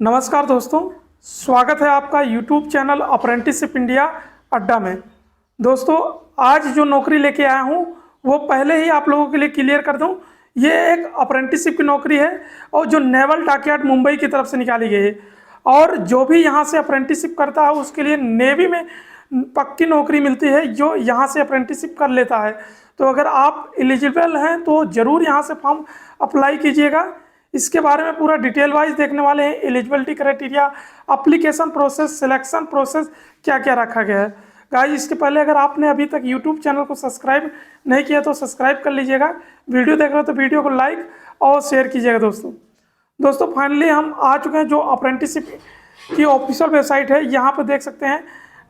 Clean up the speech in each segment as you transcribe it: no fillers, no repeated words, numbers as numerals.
नमस्कार दोस्तों, स्वागत है आपका यूट्यूब चैनल अप्रेंटिसशिप इंडिया अड्डा में। दोस्तों, आज जो नौकरी लेके आया हूँ वो पहले ही आप लोगों के लिए क्लियर कर दूँ। ये एक अप्रेंटिसशिप की नौकरी है और जो नेवल डॉकयार्ड मुंबई की तरफ से निकाली गई है। और जो भी यहाँ से अप्रेंटिसशिप करता है उसके लिए नेवी में पक्की नौकरी मिलती है जो यहाँ से अप्रेंटिसशिप कर लेता है। तो अगर आप एलिजिबल हैं तो ज़रूर यहाँ से फॉर्म अप्लाई कीजिएगा। इसके बारे में पूरा डिटेल वाइज देखने वाले हैं। Eligibility criteria, application process, selection process, क्या क्या रखा गया है। गाइस, इसके पहले अगर आपने अभी तक यूट्यूब चैनल को सब्सक्राइब नहीं किया तो सब्सक्राइब कर लीजिएगा। वीडियो देख रहे हो तो वीडियो को लाइक और शेयर कीजिएगा। दोस्तों फाइनली हम आ चुके हैं जो अप्रेंटिसशिप की ऑफिशियल वेबसाइट है। यहाँ पर देख सकते हैं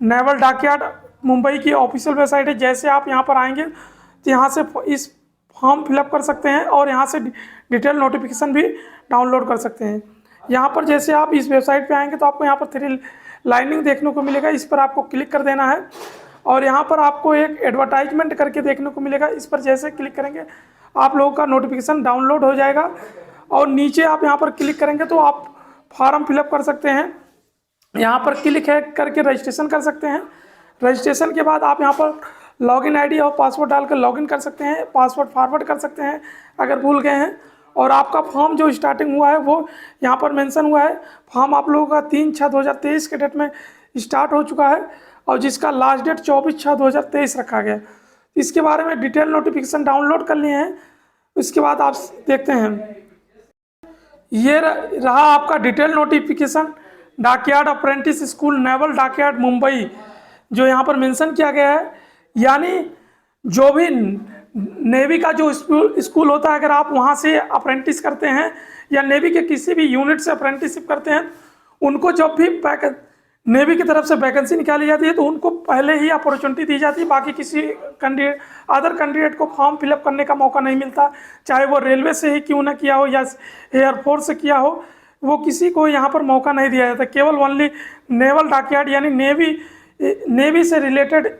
नेवल डॉकयार्ड मुंबई की ऑफिशियल वेबसाइट है। जैसे आप यहाँ पर आएंगे तो यहाँ से इस फॉर्म फिलअप कर सकते हैं और यहाँ से डिटेल नोटिफिकेशन भी डाउनलोड कर सकते हैं। यहाँ पर जैसे आप इस वेबसाइट पे आएंगे तो आपको यहाँ पर 3 लाइनिंग देखने को मिलेगा। इस पर आपको क्लिक कर देना है और यहाँ पर आपको एक एडवर्टाइजमेंट करके देखने को मिलेगा। इस पर जैसे क्लिक करेंगे आप लोगों का नोटिफिकेशन डाउनलोड हो जाएगा और नीचे आप यहाँ पर क्लिक करेंगे तो आप फॉर्म फिलअप कर सकते हैं। यहाँ पर क्लिक है करके रजिस्ट्रेशन कर सकते हैं। रजिस्ट्रेशन के बाद आप यहाँ पर लॉगिन आईडी और पासवर्ड डालकर लॉगिन कर सकते हैं। पासवर्ड फॉरवर्ड कर सकते हैं अगर भूल गए हैं। और आपका फॉर्म जो स्टार्टिंग हुआ है वो यहाँ पर मेंशन हुआ है। फॉर्म आप लोगों का 3/6/2023 के डेट में स्टार्ट हो चुका है और जिसका लास्ट डेट 24/6/2023 रखा गया। इसके बारे में डिटेल नोटिफिकेशन डाउनलोड कर लिए हैं। इसके बाद आप देखते हैं, ये रहा आपका detail notification dockyard apprentice school naval dockyard Mumbai, जो यहाँ पर मेंशन किया गया है। यानी जो भी नेवी का जो स्कूल होता है, अगर आप वहाँ से अप्रेंटिस करते हैं या नेवी के किसी भी यूनिट से अप्रेंटिसशिप करते हैं, उनको जब भी नेवी की तरफ से वैकेंसी निकाली जाती है तो उनको पहले ही अपॉर्चुनिटी दी जाती है। बाकी किसी अदर कैंडिडेट को फॉर्म फिलअप करने का मौका नहीं मिलता, चाहे वो रेलवे से ही क्यों ना किया हो या एयरफोर्स से किया हो, वो किसी को यहाँ पर मौका नहीं दिया जाता। केवल ओनली नेवल डॉकयार्ड यानी नेवी से रिलेटेड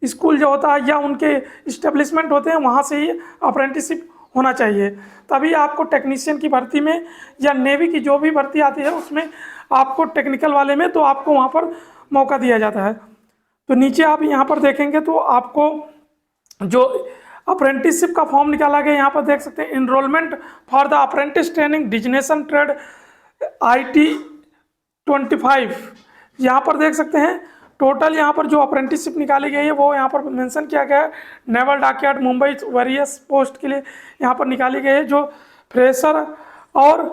स्कूल जो होता है या उनके इस्टेब्लिशमेंट होते हैं वहाँ से ही अप्रेंटिसशिप होना चाहिए। तभी आपको टेक्नीशियन की भर्ती में या नेवी की जो भी भर्ती आती है उसमें आपको टेक्निकल वाले में तो आपको वहाँ पर मौका दिया जाता है। तो नीचे आप यहाँ पर देखेंगे तो आपको जो अप्रेंटिसशिप का फॉर्म निकाला गया यहाँ पर देख सकते हैं। Enrolment for the apprentice training designation trade IT 25, यहाँ पर देख सकते हैं टोटल यहाँ पर जो अप्रेंटिसशिप निकाली गई है वो यहाँ पर मेंशन किया गया है। Naval dockyard Mumbai various post के लिए यहाँ पर निकाली गई है, जो फ्रेशर और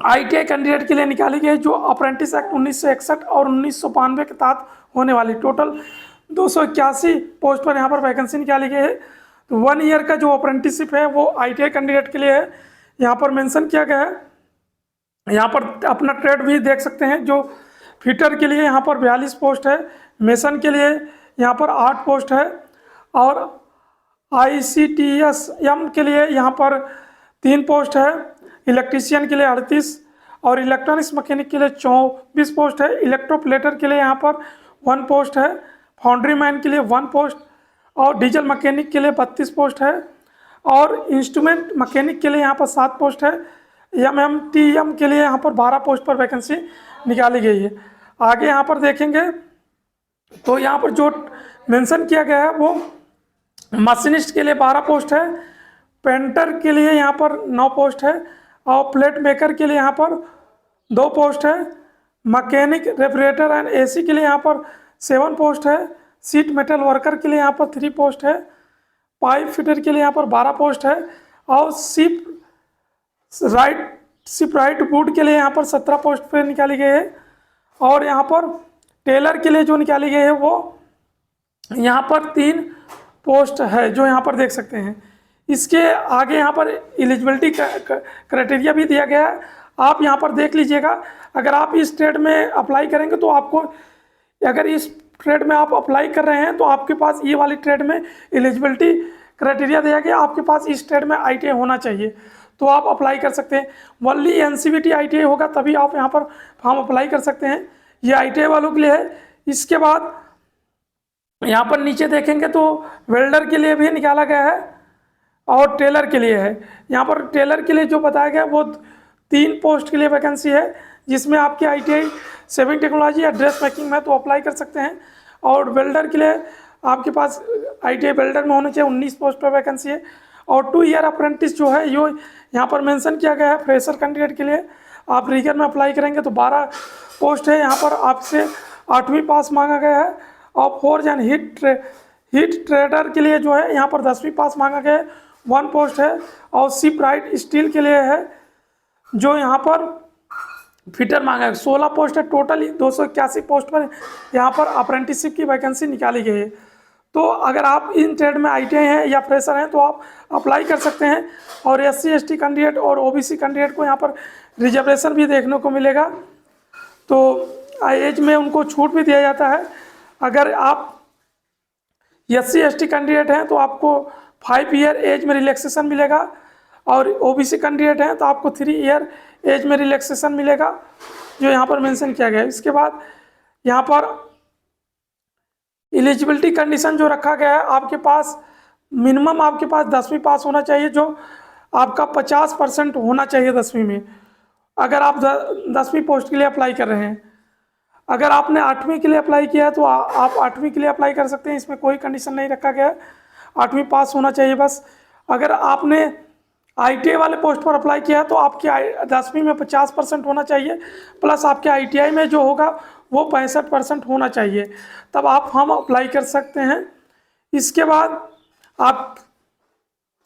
ITI कैंडिडेट के लिए निकाली गई है, जो अप्रेंटिस एक्ट 1961 और 1992 के तहत होने वाली टोटल 281 पोस्ट पर यहाँ पर वैकेंसी निकाली गई है। तो 1 ईयर का जो अप्रेंटिसशिप है वो ITI कैंडिडेट के लिए है, यहाँ पर मेंशन किया गया है। यहाँ पर अपना ट्रेड भी देख सकते हैं। जो फिटर के लिए यहाँ पर 42 पोस्ट है, मेसन के लिए यहाँ पर 8 पोस्ट है और ICTSM के लिए यहाँ पर 3 पोस्ट है, इलेक्ट्रीशियन के लिए 38 और इलेक्ट्रॉनिक्स मैकेनिक के लिए 24 पोस्ट है, इलेक्ट्रोप्लेटर के लिए यहाँ पर 1 पोस्ट है, फाउंड्री मैन के लिए 1 पोस्ट और डीजल मैकेनिक के लिए 32 पोस्ट है और इंस्ट्रूमेंट मैकेनिक के लिए यहाँ पर 7 पोस्ट है। MMTM के लिए यहाँ पर 12 पोस्ट पर वैकेंसी निकाली गई है। आगे यहाँ पर देखेंगे तो यहाँ पर जो मेंशन किया गया है वो मशीनिस्ट के लिए 12 पोस्ट है, पेंटर के लिए यहाँ पर 9 पोस्ट है और प्लेट मेकर के लिए यहाँ पर 2 पोस्ट है, मैकेनिक रेफ्रिजरेटर एंड AC के लिए यहाँ पर 7 पोस्ट है, सीट मेटल वर्कर के लिए यहाँ पर 3 पोस्ट है, पाइप फिटर के लिए यहाँ पर 12 पोस्ट है और शिप राइट वुड के लिए यहाँ पर 17 पोस्ट पर निकाली गई है। और यहाँ पर टेलर के लिए जो निकाली गई है वो यहाँ पर 3 पोस्ट है, जो यहाँ पर देख सकते हैं। इसके आगे यहाँ पर एलिजिबिलिटी क्राइटेरिया भी दिया गया है, आप यहाँ पर देख लीजिएगा। अगर आप इस ट्रेड में अप्लाई करेंगे तो आपको, अगर इस ट्रेड में आप अप्लाई कर रहे हैं तो आपके पास ये वाली ट्रेड में एलिजिबिलिटी क्राइटेरिया दिया गया, आपके पास इस ट्रेड में ITI होना चाहिए तो आप अप्लाई कर सकते हैं। ओनली NCVT ITI होगा तभी आप यहाँ पर फॉर्म अप्लाई कर सकते हैं। ये ITI वालों के लिए है। इसके बाद यहाँ पर नीचे देखेंगे तो वेल्डर के लिए भी निकाला गया है और टेलर के लिए है। यहाँ पर टेलर के लिए जो बताया गया वो 3 पोस्ट के लिए वैकेंसी है, जिसमें आपकी ITI सेविंग टेक्नोलॉजी या ड्रेस मेकिंग में तो अप्लाई कर सकते हैं। और वेल्डर के लिए आपके पास ITI वेल्डर में होने चाहिए, 19 पोस्ट पर वैकेंसी है। और 2 ईयर अप्रेंटिस जो है यो यहाँ पर मेंशन किया गया है फ्रेशर कैंडिडेट के लिए। आप रीगर में अप्लाई करेंगे तो 12 पोस्ट है। यहाँ पर आपसे 8वीं पास मांगा गया है। और फोर्ज एंड हीट ट्रेडर के लिए जो है यहाँ पर 10वीं पास मांगा गया है, 1 पोस्ट है। और शिप राइट स्टील के लिए है जो यहाँ पर फिटर मांगा है, 16 पोस्ट है। टोटल 281 पोस्ट पर यहाँ पर अप्रेंटिसशिप की वैकेंसी निकाली गई है। तो अगर आप इन ट्रेड में ITI हैं या फ्रेशर हैं तो आप अप्लाई कर सकते हैं। और SC ST कैंडिडेट और OBC कैंडिडेट को यहाँ पर रिजर्वेशन भी देखने को मिलेगा, तो एज में उनको छूट भी दिया जाता है। अगर आप SC ST कैंडिडेट हैं तो आपको 5 ईयर एज में रिलैक्सेशन मिलेगा। और OBC कैंडिडेट हैं तो आपको 3 ईयर एज में रिलैक्सेशन मिलेगा, जो यहाँ पर मेंशन किया गया है। इसके बाद यहाँ पर एलिजिबिलिटी कंडीशन जो रखा गया है, आपके पास मिनिमम आपके पास 10वीं पास होना चाहिए, जो आपका 50% होना चाहिए 10वीं में, अगर आप 10वीं पोस्ट के लिए अप्लाई कर रहे हैं। अगर आपने 8वीं के लिए अप्लाई किया है तो आप 8वीं के लिए अप्लाई कर सकते हैं, इसमें कोई कंडीशन नहीं रखा गया है, 8वीं पास होना चाहिए बस। अगर आपने ITI वाले पोस्ट पर अप्लाई किया है तो आपकी 10वीं में 50% होना चाहिए, प्लस आपके ITI में जो होगा वो 65% होना चाहिए, तब आप हम अप्लाई कर सकते हैं। इसके बाद आप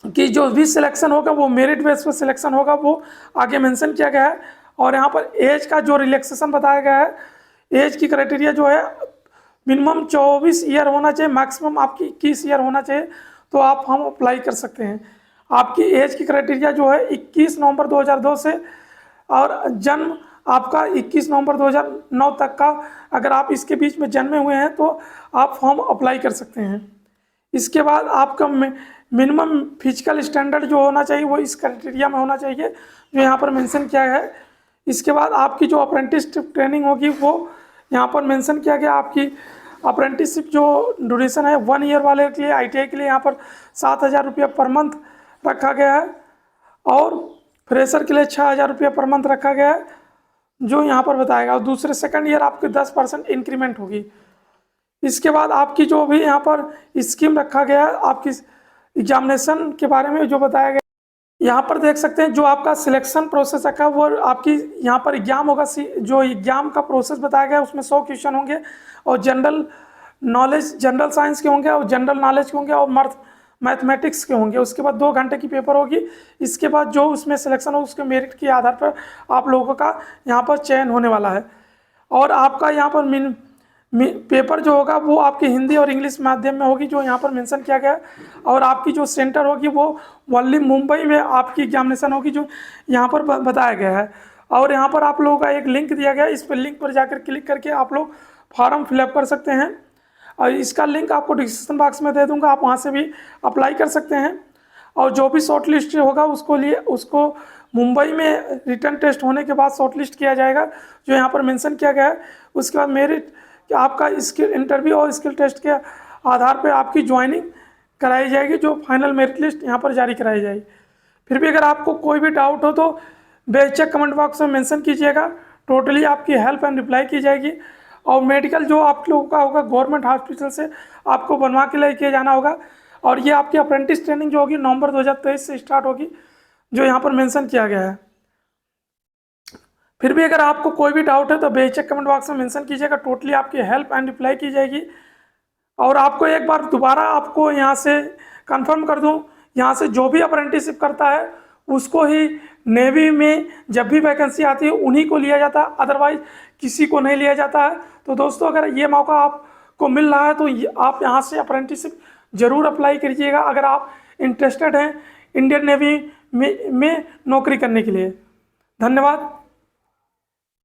कि जो भी सिलेक्शन होगा वो मेरिट बेस पर सिलेक्शन होगा, वो आगे मेंशन किया गया है। और यहाँ पर एज का जो रिलैक्सेशन बताया गया है, एज की क्राइटेरिया जो है मिनिमम 24 ईयर होना चाहिए, मैक्सिमम आपकी 21 ईयर होना चाहिए, तो आप हम अप्लाई कर सकते हैं। आपकी एज की क्राइटेरिया जो है 21 नवंबर 2002 से, और जन्म आपका 21 नवंबर 2009 तक का, अगर आप इसके बीच में जन्मे हुए हैं तो आप फॉर्म अप्लाई कर सकते हैं। इसके बाद आपका मिनिमम फिजिकल स्टैंडर्ड जो होना चाहिए वो इस क्राइटेरिया में होना चाहिए, जो यहाँ पर मेंशन किया है। इसके बाद आपकी जो अप्रेंटिसशिप ट्रेनिंग होगी वो यहाँ पर मेंशन किया गया। आपकी अप्रेंटिसशिप जो ड्यूरेशन है 1 ईयर वाले के लिए ITI के लिए यहाँ पर 7,000 रुपये पर मंथ रखा गया है, और फ्रेशर के लिए 6,000 रुपये पर मंथ रखा गया है, जो यहाँ पर बताएगा। और दूसरे सेकंड ईयर आपकी 10% इंक्रीमेंट होगी। इसके बाद आपकी जो भी यहाँ पर स्कीम रखा गया है, आपकी एग्जामिनेशन के बारे में जो बताया गया, यहाँ पर देख सकते हैं जो आपका सिलेक्शन प्रोसेस रखा है वो आपकी यहाँ पर एग्जाम होगा। जो एग्जाम का प्रोसेस बताया गया है उसमें 100 क्वेश्चन होंगे, और जनरल नॉलेज, जनरल साइंस के होंगे, और जनरल नॉलेज के होंगे, और मैथमेटिक्स के होंगे। उसके बाद 2 घंटे की पेपर होगी। इसके बाद जो उसमें सिलेक्शन हो उसके मेरिट के आधार पर आप लोगों का यहाँ पर चयन होने वाला है। और आपका यहाँ पर पेपर जो होगा वो आपकी हिंदी और इंग्लिश माध्यम में होगी, जो यहाँ पर मेंशन किया गया है। और आपकी जो सेंटर होगी वो ओनली मुंबई में आपकी एग्जामिनेशन होगी, जो यहाँ पर बताया गया है। और यहाँ पर आप लोगों का एक लिंक दिया गया है, इस पर लिंक पर जाकर क्लिक करके आप लोग फॉर्म फिलअप कर सकते हैं, और इसका लिंक आपको डिस्क्रिप्शन बॉक्स में दे दूँगा, आप वहाँ से भी अप्लाई कर सकते हैं। और जो भी शॉर्ट लिस्ट होगा उसको मुंबई में रिटर्न टेस्ट होने के बाद शॉर्ट लिस्ट किया जाएगा, जो यहाँ पर मेंशन किया गया है। उसके बाद मेरिट कि आपका स्किल इंटरव्यू और स्किल टेस्ट के आधार पर आपकी ज्वाइनिंग कराई जाएगी, जो फाइनल मेरिट लिस्ट यहाँ पर जारी कराई जाएगी। फिर भी अगर आपको कोई भी डाउट हो तो बेझिझक कमेंट बॉक्स में मेंशन कीजिएगा, टोटली आपकी हेल्प एंड रिप्लाई की जाएगी। और मेडिकल जो आप लोगों का होगा गवर्नमेंट हॉस्पिटल से आपको बनवा के लेके जाना होगा। और ये आपकी अप्रेंटिस ट्रेनिंग जो होगी नवंबर 2023 से स्टार्ट होगी, जो यहाँ पर मेंशन किया गया है। फिर भी अगर आपको कोई भी डाउट है तो बेझिझक कमेंट बॉक्स में मेंशन कीजिएगा, टोटली आपकी हेल्प एंड रिप्लाई की जाएगी। और आपको एक बार दोबारा आपको यहाँ से कंफर्म कर दूँ, यहाँ से जो भी अप्रेंटिसशिप करता है उसको ही नेवी में जब भी वैकेंसी आती है उन्हीं को लिया जाता है, अदरवाइज किसी को नहीं लिया जाता है। तो दोस्तों अगर ये मौका आपको मिल रहा है तो आप यहाँ से अप्रेंटिसशिप ज़रूर अप्लाई कीजिएगा, अगर आप इंटरेस्टेड हैं इंडियन नेवी में नौकरी करने के लिए। धन्यवाद।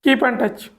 Keep in touch.